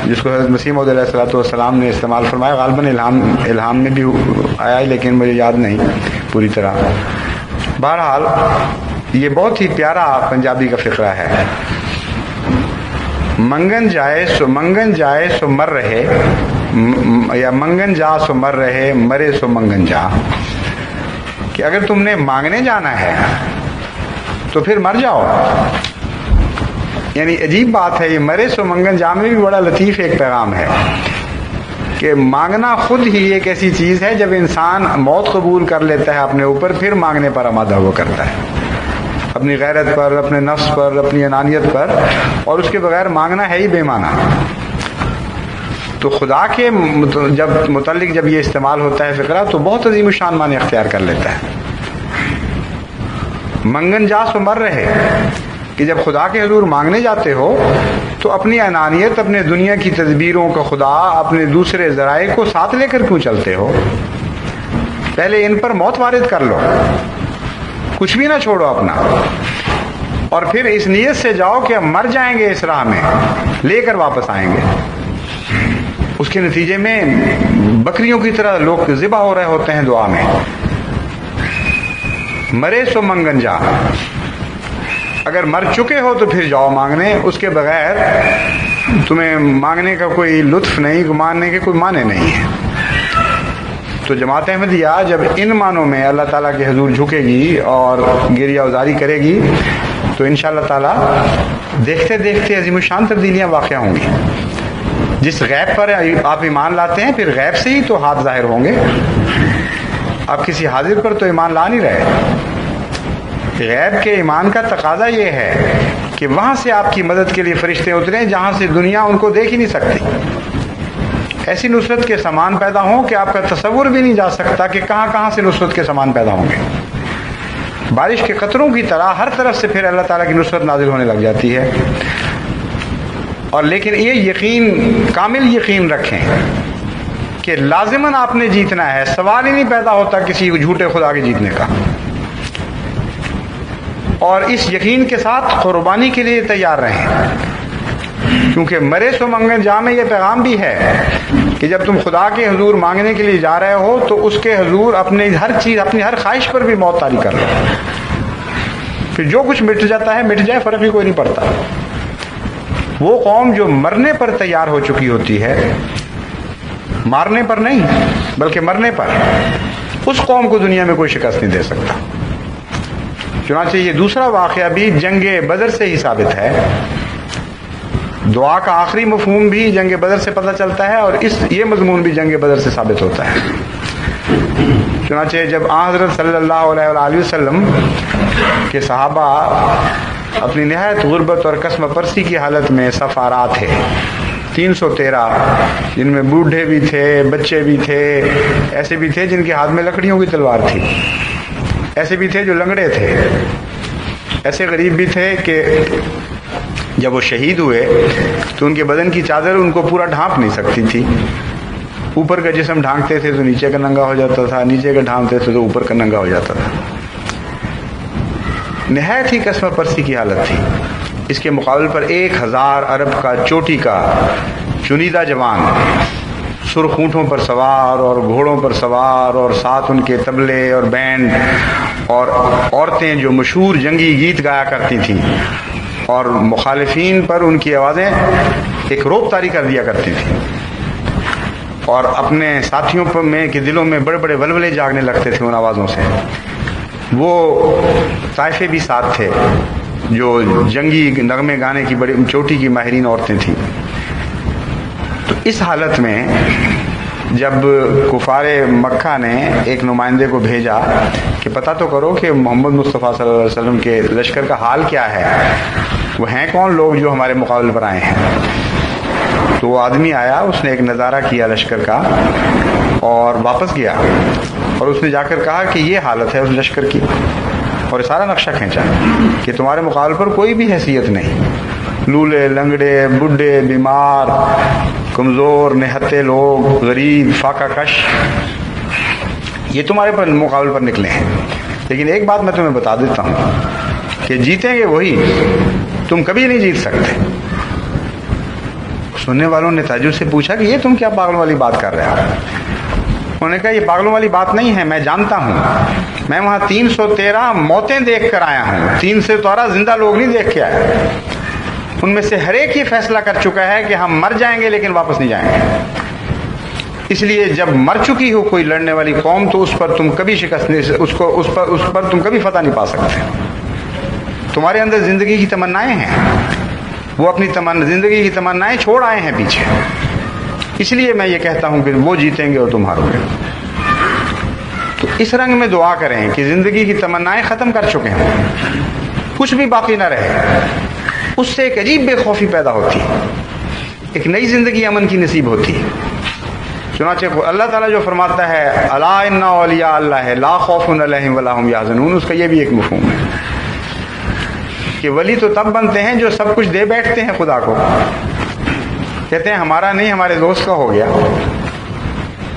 جس کو حضرت مسیح موعود علیہ الصلوۃ والسلام نے استعمال فرمایا، غالباً الہام میں بھی آیا ہے لیکن مجھے یاد نہیں پوری طرح۔ بہرحال یہ بہت ہی پیارا پنجابی کا فقرہ ہے، منگن جائے سو مر رہے، یا منگن جا سو مر رہے، مرے سو منگن جا، کہ اگر تم نے مانگنے جانا ہے تو پھر مر جاؤ۔ یعنی عجیب بات ہے، یہ مرے سو منگن جا میں بھی بڑا لطیف ایک پیغام ہے کہ مانگنا خود ہی ایک ایسی چیز ہے جب انسان موت قبول کر لیتا ہے اپنے اوپر، پھر مانگنے پر آمادہ ہوا کرتا ہے، اپنی غیرت پر، اپنے نفس پر، اپنی انانیت پر، اور اس کے بغیر مانگنا ہے ہی بے معنی۔ تو خدا کے متعلق جب یہ استعمال ہوتا ہے فقرہ تو بہت عظیم الشان معنی اختیار کر لیتا ہے۔ منگن جا سو مر رہے، کہ جب خدا کے حضور مانگنے جاتے ہو تو اپنی انانیت، اپنے دنیا کی تدبیروں کا خدا، اپنے دوسرے ذرائع کو ساتھ لے کر کیوں چلتے ہو؟ پہلے ان پر موت وارد کر لو، کچھ بھی نہ چھوڑو اپنا، اور پھر اس نیت سے جاؤ کہ ہم مر جائیں گے اس راہ میں، لے کر واپس آئیں گے۔ اس کے نتیجے میں بکریوں کی طرح لوگ ذبح ہو رہے ہوتے ہیں دعا میں۔ مرے سو منگن جا، اگر مر چکے ہو تو پھر جاؤ مانگنے، اس کے بغیر تمہیں مانگنے کا کوئی لطف نہیں، ماننے کے کوئی معنی نہیں ہے۔ تو جماعت احمدیہ جب ان معنوں میں اللہ تعالیٰ کے حضور جھکے گی اور گریہ ازاری کرے گی تو انشاءاللہ تعالیٰ دیکھتے دیکھتے عظیم الشان تبدیلیاں واقع ہوں گی۔ جس غیب پر آپ ایمان لاتے ہیں پھر غیب سے ہی تو ہاتھ ظاہر ہوں گے۔ آپ کسی حاضر پر تو ایمان لا نہیں رہے۔ غیب کے ایمان کا تقاضا یہ ہے کہ وہاں سے آپ کی مدد کے لیے فرشتے اتریں جہاں سے دنیا ان کو دیکھ ہی نہیں سکتی۔ ایسی نصرت کے سامان پیدا ہوں کہ آپ کا تصور بھی نہیں جا سکتا کہ کہاں کہاں سے نصرت کے سامان پیدا ہوں گے۔ بارش کے قطروں کی طرح ہر طرف سے پھر اللہ تعالیٰ کی نصرت نازل ہونے لگ جاتی ہے۔ اور لیکن یہ یقین، کامل یقین رکھیں کہ لازماً آپ نے جیتنا ہے، سوال ہی نہیں پیدا ہوتا کسی جھوٹے خدا کے جیتنے کا۔ اور اس یقین کے ساتھ قربانی کے لیے تیار رہیں، کیونکہ مرے سو منگن جا میں یہ پیغام بھی ہے کہ جب تم خدا کے حضور مانگنے کے لیے جا رہے ہو تو اس کے حضور اپنی ہر چیز، اپنی ہر خواہش پر بھی موت طاری کر لو۔ پھر جو کچھ مٹ جاتا ہے مٹ جائے، فرق ہی کوئی نہیں پڑتا۔ وہ قوم جو مرنے پر تیار ہو چکی ہوتی ہے، مارنے پر نہیں بلکہ مرنے پر، اس قوم کو دنیا میں کوئی شکست نہیں دے سکتا۔ چنانچہ یہ دوسرا واقعہ بھی جنگ بدر سے ہی ثابت ہے۔ دعا کا آخری مفہوم بھی جنگ بدر سے پتہ چلتا ہے اور یہ مضمون بھی جنگ بدر سے ثابت ہوتا ہے۔ چنانچہ جب حضرت صلی اللہ علیہ وآلہ وسلم کے صحابہ اپنی نہایت غربت اور قسم پرسی کی حالت میں صف آرا تھے، 313، جن میں بوڑھے بھی تھے، بچے بھی تھے، ایسے بھی تھے جن کے ہاتھ میں لکڑیوں کی تلوار تھی، ایسے بھی تھے جو لنگڑے تھے، ایسے غریب بھی تھے کہ جب وہ شہید ہوئے تو ان کے بدن کی چادر ان کو پورا ڈھانپ نہیں سکتی تھی۔ اوپر کا جسم ڈھانکتے تھے تو نیچے کا ننگا ہو جاتا تھا، نیچے کا ڈھانپتے تھے تو اوپر کا ننگا ہو جاتا تھا۔ نہایت ہی قسم پرسی کی حالت تھی۔ اس کے مقابل پر 1000 عرب کا چوٹی کا چنیدہ جوان، سرخ اونٹوں پر سوار اور گھوڑوں پر سوار، اور ساتھ ان کے طبلے اور بینڈ، اور عورتیں جو مشہور جنگی گیت گایا کرتی تھیں اور مخالفین پر ان کی آوازیں ایک رعب طاری کر دیا کرتی تھیں، اور اپنے ساتھیوں پر میں کے دلوں میں بڑے بڑے ولولے جاگنے لگتے تھے ان آوازوں سے۔ وہ طائفے بھی ساتھ تھے جو جنگی نغمے گانے کی بڑی چوٹی کی ماہرین عورتیں تھیں۔ تو اس حالت میں جب کفار مکہ نے ایک نمائندے کو بھیجا کہ پتہ تو کرو کہ محمد مصطفیٰ صلی اللہ علیہ وسلم کے لشکر کا حال کیا ہے، وہ ہیں کون لوگ جو ہمارے مقابلے پر آئے ہیں۔ تو وہ آدمی آیا، اس نے ایک نظارہ کیا لشکر کا اور واپس گیا، اور اس نے جا کر کہا کہ یہ حالت ہے اس لشکر کی، اور سارا نقشہ کھینچا کہ تمہارے مقابلے پر کوئی بھی حیثیت نہیں، لولے، لنگڑے، بڈھے، بیمار، کمزور، نہتے لوگ، غریب، فاقہ کش، یہ تمہارے پر مقابلے پر نکلے ہیں۔ لیکن ایک بات میں تمہیں بتا دیتا ہوں کہ جیتیں گے وہی، تم کبھی نہیں جیت سکتے۔ سننے والوں نے تعجب سے پوچھا کہ یہ تم کیا پاگل والی بات کر رہے ہو؟ انہوں نے کہا یہ پاگلوں والی بات نہیں ہے، میں جانتا ہوں، میں وہاں 313 موتیں دیکھ کر آیا ہوں، 313 زندہ لوگ نہیں دیکھ کے آیا۔ ان میں سے ہر ایک یہ فیصلہ کر چکا ہے کہ ہم مر جائیں گے لیکن واپس نہیں جائیں گے۔ اس لیے جب مر چکی ہو کوئی لڑنے والی قوم تو اس پر تم کبھی شکست نہیں، اس پر تم کبھی فتح نہیں پا سکتے۔ تمہارے اندر زندگی کی تمنائیں ہیں، وہ اپنی زندگی کی تمنائیں چھوڑ آئے ہیں پیچھے، اس لیے میں یہ کہتا ہوں کہ وہ جیتیں گے اور تم ہارو گے۔ تو اس رنگ میں دعا کریں کہ زندگی کی تمنائیں ختم کر چکے ہیں، کچھ بھی باقی نہ رہے۔ اس سے ایک عجیب بے خوفی پیدا ہوتی، ایک نئی زندگی امن کی نصیب ہوتی۔ چنانچہ اللہ تعالیٰ جو فرماتا ہے الا ان اولیاء اللہ لا خوف علیہم ولا هم یحزنون، اس کا یہ بھی ایک مفہوم ہے کہ ولی تو تب بنتے ہیں جو سب کچھ دے بیٹھتے ہیں خدا کو، کہتے ہیں ہمارا نہیں ہمارے دوست کا ہو گیا،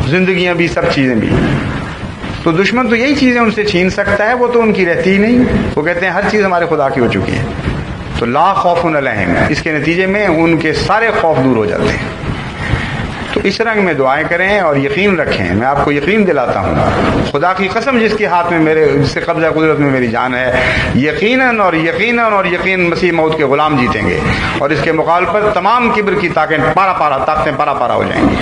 زندگیاں بھی سب چیزیں بھی۔ تو دشمن تو یہی چیزیں ان سے چھین سکتا ہے، وہ تو ان کی رہتی ہی نہیں، وہ کہتے ہیں ہر چیز ہمارے خدا کی ہو چکی ہے۔ تو لا خوف علیہم، اس کے نتیجے میں ان کے سارے خوف دور ہو جاتے ہیں۔ تو اس رنگ میں دعائیں کریں اور یقین رکھیں. میں آپ کو یقین دلاتا ہوں، خدا کی قسم جس کے ہاتھ میں میرے، جس سے قبضہ قدرت میں میری جان ہے، یقیناً اور یقیناً اور یقین مسیح موت کے غلام جیتیں گے، اور اس کے مخالفت تمام کبر کی طاقتیں پارا پارا ہو جائیں گی.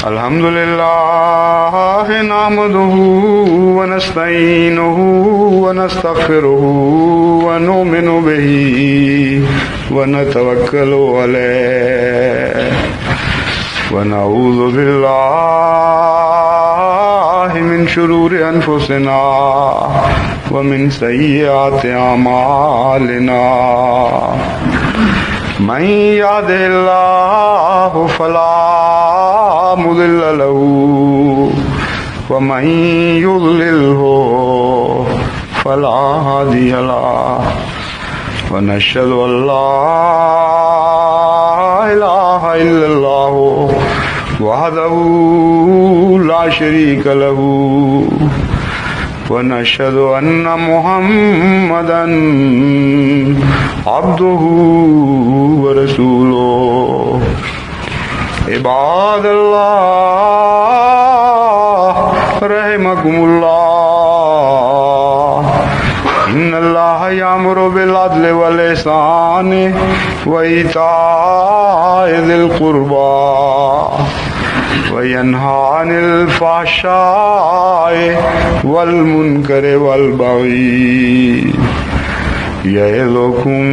الحمد للہ نحمدہ ونستعینہ ونستغفرہ ونؤمن بہ ونتوکل علیہ ونعوذ باللہ من شرور انفسنا ومن سیئات اعمالنا. من يهده الله فلا مضل له ومن يضلله فلا هادي له ونشهد أن لا إله إلا الله وحده لا شريك له ونشهد أن محمدا عبده ورسوله. عباد الله رحمكم الله إن الله يأمر بالعدل والإحسان وإيتاء ذي القربى وينهى عن الفحشاء والمنكر والبغي يعظكم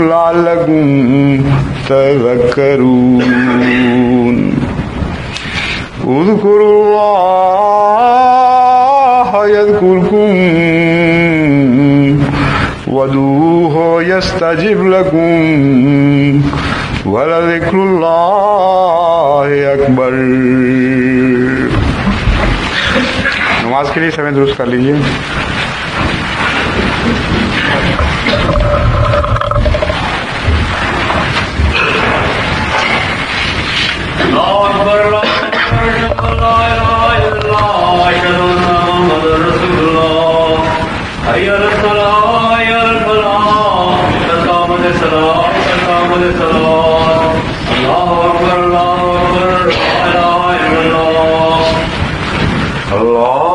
لعلكم تذكرون. اذكروا الله يذكركم وادعوه يستجب لكم ولذكر الله اکبر. نماز کے لیے سمے درست کر لیجیے. اللہ